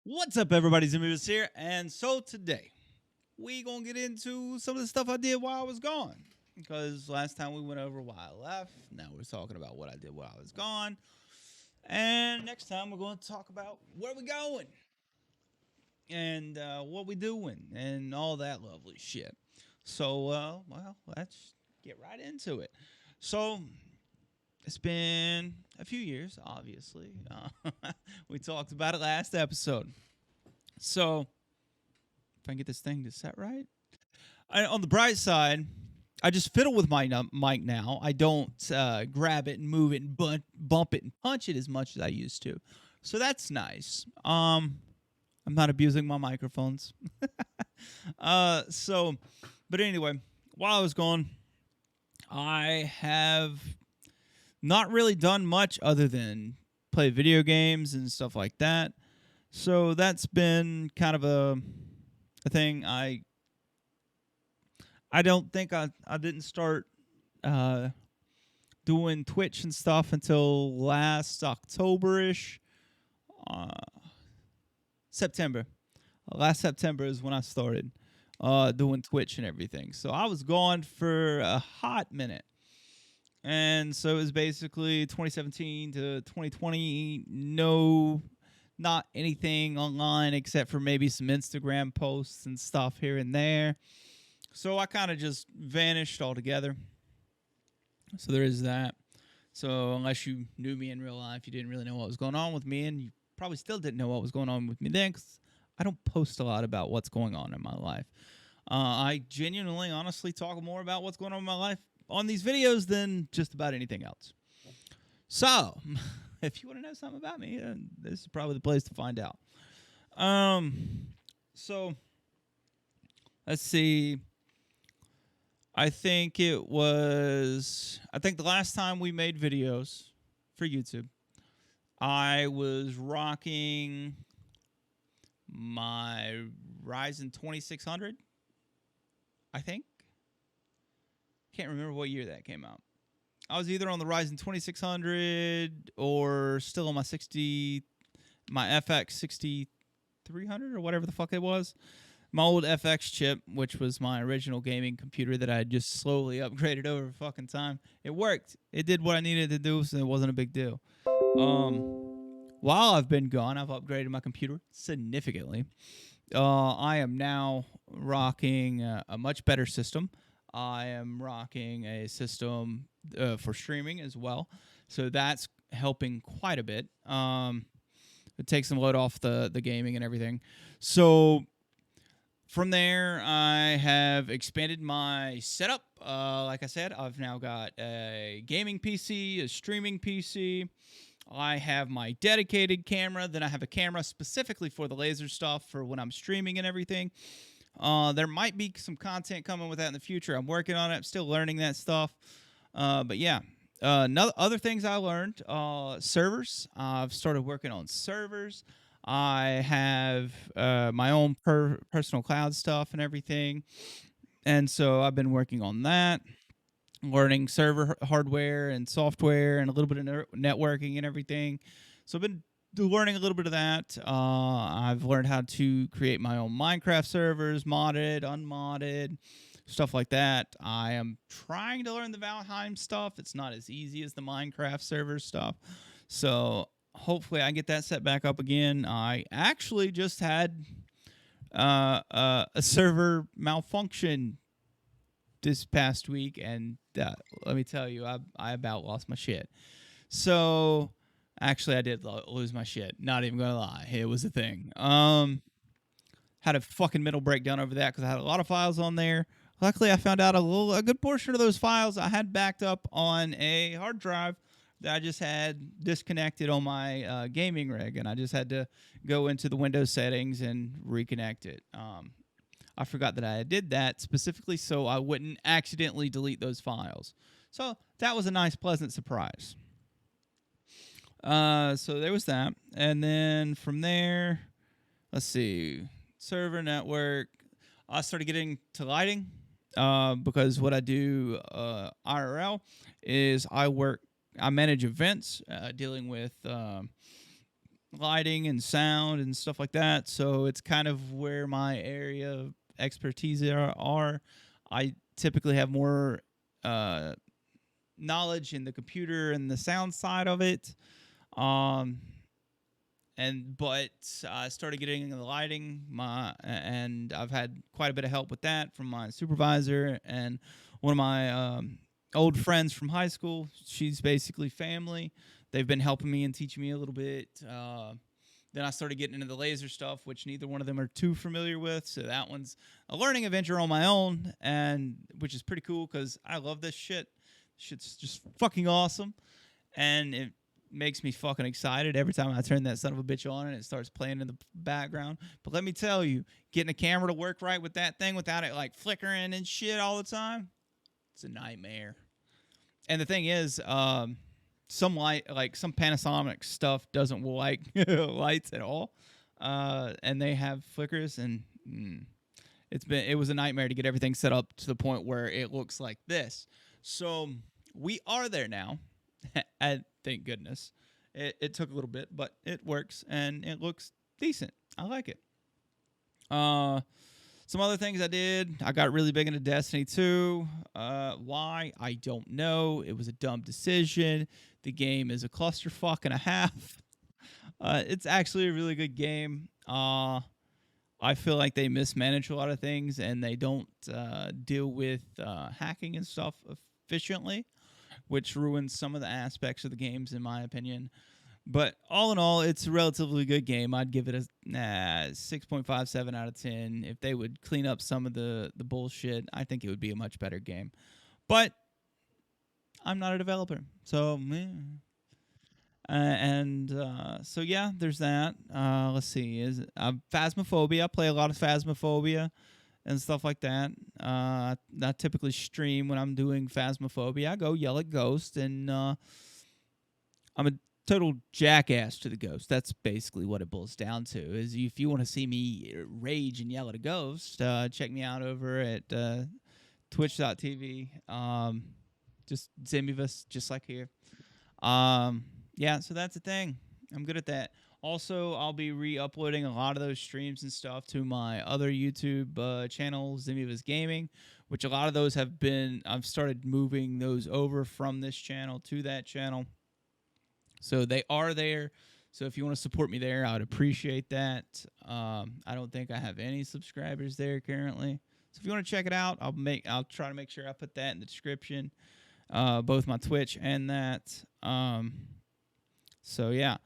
What's up, everybody? Zimius here, and so today we gonna get into some of the stuff I did while I was gone. Because last time we went over why I left, now we're talking about what I did while I was gone, and next time we're going to talk about where we going and what we doing and all that lovely shit. So, well, let's get right into it. So, it's been a few years, obviously. We talked about it last episode. So, if I can get this thing to set right. On the bright side, I just fiddle with my mic now. I don't grab it and move it and bump it and punch it as much as I used to. So that's nice. I'm not abusing my microphones. So, but anyway, while I was gone, I have not really done much other than play video games and stuff like that. So that's been kind of a thing. I don't think I didn't start uh, doing Twitch and stuff until last October-ish. Uh, September. Last September is when I started doing Twitch and everything. So I was gone for a hot minute. And so it was basically 2017 to 2020. No, not anything online except for maybe some Instagram posts and stuff here and there. So I kind of just vanished altogether. So there is that. So unless you knew me in real life, you didn't really know what was going on with me, and you probably still didn't know what was going on with me then, because I don't post a lot about what's going on in my life. I genuinely, honestly talk more about what's going on in my life on these videos than just about anything else. So, if you want to know something about me, this is probably the place to find out. So let's see. I think the last time we made videos for YouTube, I was rocking my Ryzen 2600, I think. Can't remember what year that came out. I was either on the Ryzen 2600 or still on my FX 6300 or whatever the fuck it was. My old FX chip, which was my original gaming computer that I had just slowly upgraded over fucking time. It worked. It did what I needed to do, so it wasn't a big deal. While I've been gone, I've upgraded my computer significantly. I am now rocking a much better system. I am rocking a system for streaming as well, so that's helping quite a bit. It takes some load off the gaming and everything. So from there, I have expanded my setup. Like I said, I've now got a gaming PC, a streaming PC. I have my dedicated camera. Then I have a camera specifically for the laser stuff for when I'm streaming and everything. There might be some content coming with that in the future. I'm working on it. I'm still learning that stuff. But yeah. Other things I learned, servers. I've started working on servers. I have my own personal cloud stuff and everything. And so I've been working on that, learning server hardware and software and a little bit of networking and everything. So I've been learning a little bit of that. I've learned how to create my own Minecraft servers, modded, unmodded, stuff like that. I am trying to learn the Valheim stuff. It's not as easy as the Minecraft server stuff. So hopefully I get that set back up again. I actually just had a server malfunction this past week, and let me tell you, I about lost my shit. So actually, I did lose my shit. Not even gonna lie, it was a thing. Had a fucking mental breakdown over that because I had a lot of files on there. Luckily, I found out a good portion of those files I had backed up on a hard drive that I just had disconnected on my gaming rig, and I just had to go into the Windows settings and reconnect it. I forgot that I did that specifically so I wouldn't accidentally delete those files. So that was a nice, pleasant surprise. So there was that, and then from there, let's see, server network. I started getting to lighting because what I do IRL is I manage events dealing with lighting and sound and stuff like that. So it's kind of where my area of expertise are. I typically have more uh, knowledge in the computer and the sound side of it. Um, but I started getting into the lighting, and I've had quite a bit of help with that from my supervisor and one of my old friends from high school. She's basically family. They've been helping me and teaching me a little bit. Then I started getting into the laser stuff, which neither one of them are too familiar with. So that one's a learning adventure on my own, and which is pretty cool because I love this shit. Shit's just fucking awesome, and it makes me fucking excited every time I turn that son of a bitch on and it starts playing in the background. But let me tell you, getting a camera to work right with that thing without it like flickering and shit all the time, it's a nightmare. And the thing is, some light, like some Panasonic stuff, doesn't like lights at all, and they have flickers, and it was a nightmare to get everything set up to the point where it looks like this. So we are there now, and thank goodness. It took a little bit, but it works and it looks decent. I like it. Some other things I did. I got really big into Destiny 2. Why? I don't know. It was a dumb decision. The game is a clusterfuck and a half. It's actually a really good game. I feel like they mismanage a lot of things and they don't deal with hacking and stuff efficiently, which ruins some of the aspects of the games, in my opinion. But all in all, it's a relatively good game. I'd give it a 6.57 out of 10. If they would clean up some of the bullshit, I think it would be a much better game. But I'm not a developer, so so yeah, there's that. Let's see, is Phasmophobia. I play a lot of Phasmophobia and stuff like that. I typically stream when I'm doing Phasmophobia. I go yell at ghosts, and I'm a total jackass to the ghost. That's basically what it boils down to. Is if you want to see me rage and yell at a ghost, check me out over at twitch.tv. Just Zimivus, just like here. Yeah, so that's the thing. I'm good at that. Also, I'll be re-uploading a lot of those streams and stuff to my other YouTube channel, Zimivus Gaming, which a lot of those have been. I've started moving those over from this channel to that channel. So they are there. So if you want to support me there, I would appreciate that. I don't think I have any subscribers there currently. So if you want to check it out, I'll try to make sure I put that in the description, both my Twitch and that. So yeah.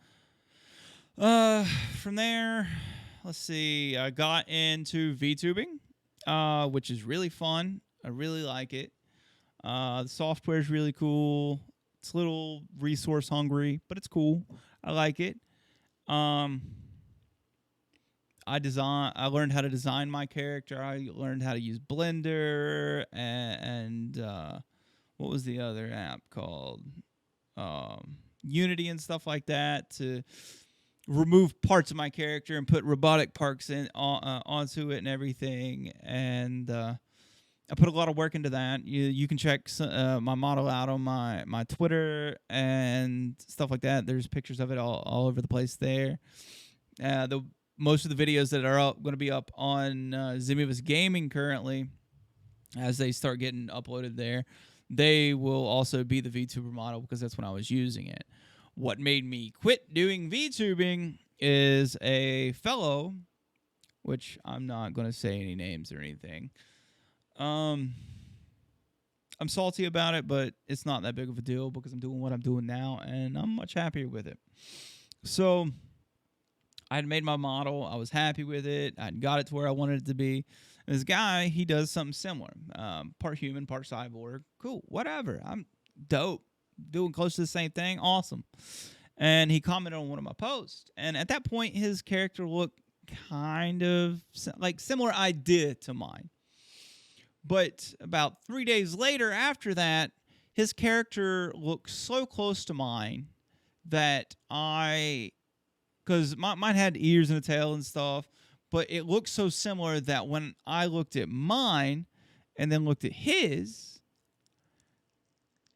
From there, let's see. I got into VTubing, which is really fun. I really like it. The software is really cool. It's a little resource hungry, but it's cool. I like it. I learned how to design my character. I learned how to use Blender and what was the other app called? Unity and stuff like that to remove parts of my character and put robotic parts onto it and everything. And I put a lot of work into that. You can check my model out on my Twitter and stuff like that. There's pictures of it all over the place there. Most of the videos that are going to be up on Zimivus Gaming currently, as they start getting uploaded there, they will also be the VTuber model because that's when I was using it. What made me quit doing VTubing is a fellow, which I'm not going to say any names or anything. I'm salty about it, but it's not that big of a deal because I'm doing what I'm doing now, and I'm much happier with it. So I had made my model. I was happy with it. I got it to where I wanted it to be. And this guy, he does something similar. Part human, part cyborg. Cool, whatever. I'm dope. Doing close to the same thing. Awesome. And he commented on one of my posts. And at that point, his character looked kind of like similar idea to mine. But about 3 days later after that, his character looked so close to mine that because mine had ears and a tail and stuff, but it looked so similar that when I looked at mine and then looked at his,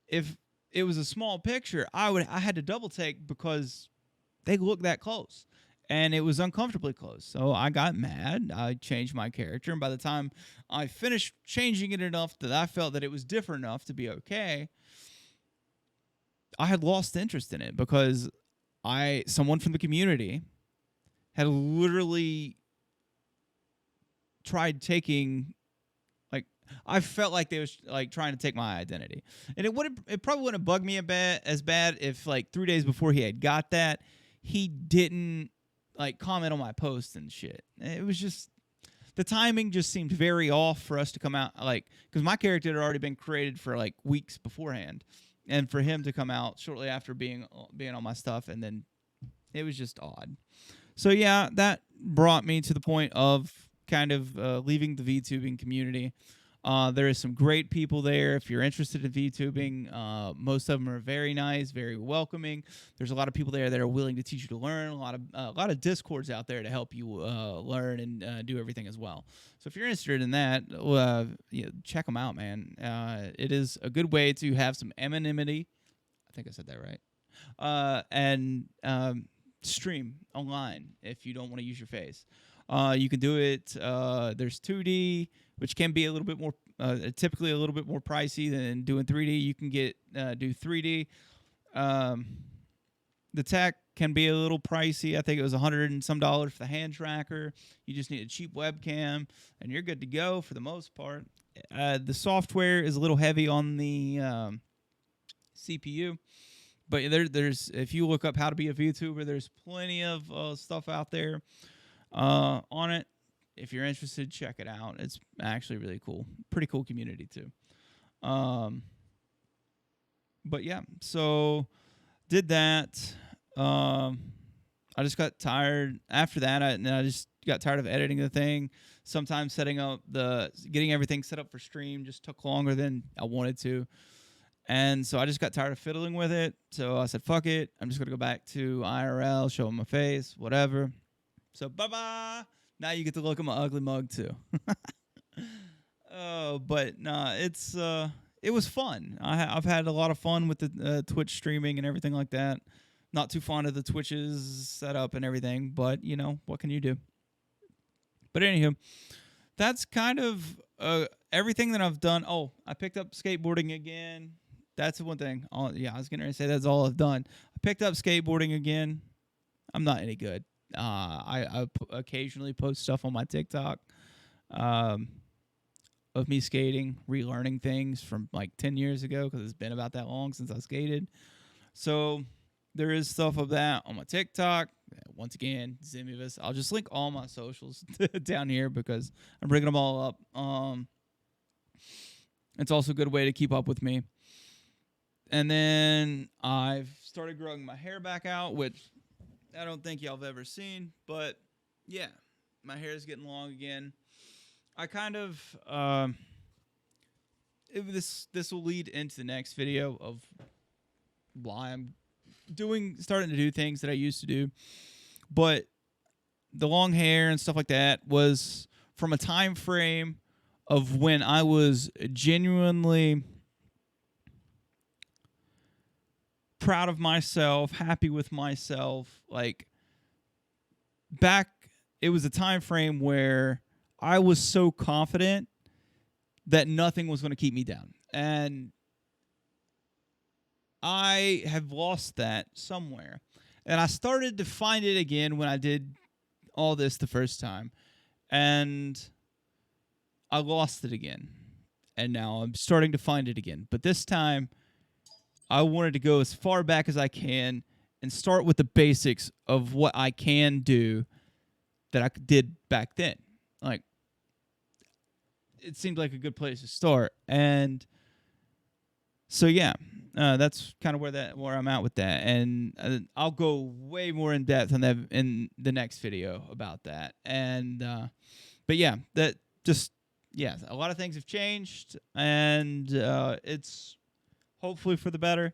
if it was a small picture, I had to double take because they look that close. And it was uncomfortably close. So I got mad. I changed my character. And by the time I finished changing it enough that I felt that it was different enough to be okay, I had lost interest in it because someone from the community had literally tried taking, like, I felt like they was like trying to take my identity. And it probably wouldn't have bugged me as bad if like 3 days before he had got that, he didn't like comment on my post and shit. It was just, the timing just seemed very off for us to come out, like, because my character had already been created for like weeks beforehand, and for him to come out shortly after being on my stuff, and then it was just odd. So yeah, that brought me to the point of kind of leaving the VTubing community. There is some great people there. If you're interested in VTubing, most of them are very nice, very welcoming. There's a lot of people there that are willing to teach you to learn. A lot of discords out there to help you learn and do everything as well. So if you're interested in that, check them out, man. It is a good way to have some anonymity. I think I said that right. And stream online if you don't want to use your face. You can do it. There's 2D, which can be a little bit more, typically a little bit more pricey than doing 3D. You can do 3D. The tech can be a little pricey. I think it was $100 and some for the hand tracker. You just need a cheap webcam, and you're good to go for the most part. The software is a little heavy on the CPU. But there's if you look up how to be a VTuber, there's plenty of stuff out there on it. If you're interested, check it out. It's actually really cool. Pretty cool community too. But yeah, so did that. I just got tired after that. I just got tired of editing the thing. Sometimes getting everything set up for stream just took longer than I wanted to. And so I just got tired of fiddling with it. So I said, fuck it. I'm just going to go back to IRL, show them my face, whatever. So bye-bye. Now you get to look at my ugly mug too. But nah, it was fun. I've had a lot of fun with the Twitch streaming and everything like that. Not too fond of the Twitch's setup and everything, but you know, what can you do? But anywho, that's kind of everything that I've done. Oh, I picked up skateboarding again. That's the one thing. I was going to say that's all I've done. I picked up skateboarding again. I'm not any good. I occasionally post stuff on my TikTok of me skating, relearning things from like 10 years ago because it's been about that long since I skated. So there is stuff of that on my TikTok. Once again, Zimivis. I'll just link all my socials down here because I'm bringing them all up. It's also a good way to keep up with me. And then I've started growing my hair back out, which I don't think y'all have ever seen. But yeah, my hair is getting long again. I kind of this will lead into the next video of why I'm starting to do things that I used to do. But the long hair and stuff like that was from a time frame of when I was genuinely proud of myself, happy with myself. Like it was a time frame where I was so confident that nothing was going to keep me down. And I have lost that somewhere. And I started to find it again when I did all this the first time. And I lost it again. And now I'm starting to find it again. But this time, I wanted to go as far back as I can and start with the basics of what I can do that I did back then. Like, it seemed like a good place to start. And so, yeah, that's kind of where I'm at with that. And I'll go way more in depth on that in the next video about that. And, but yeah, a lot of things have changed, and it's hopefully for the better.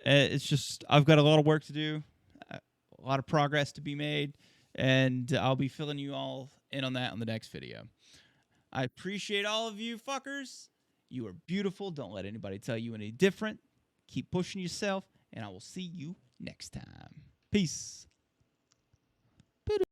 It's just I've got a lot of work to do, a lot of progress to be made, and I'll be filling you all in on that on the next video. I appreciate all of you fuckers. You are beautiful. Don't let anybody tell you any different. Keep pushing yourself, and I will see you next time. Peace.